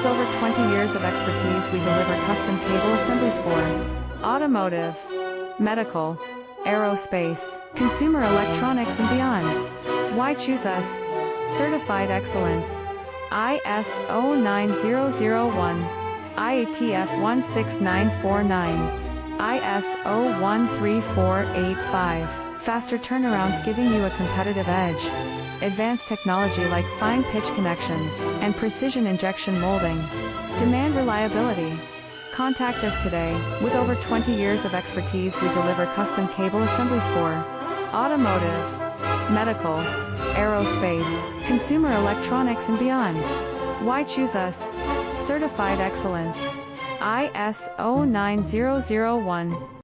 With over 20 years of expertise, we deliver custom cable assemblies for automotive, medical, aerospace, consumer electronics, and beyond. Why choose us? Certified excellence. ISO 9001, IATF 16949, ISO 13485. Faster turnarounds, giving you a competitive edge. Advanced technology like fine pitch connections and precision injection molding. Demand reliability. Contact us today. With over 20 years of expertise, we deliver custom cable assemblies for automotive, medical, aerospace, consumer electronics, and beyond. Why choose us? Certified excellence. ISO 9001.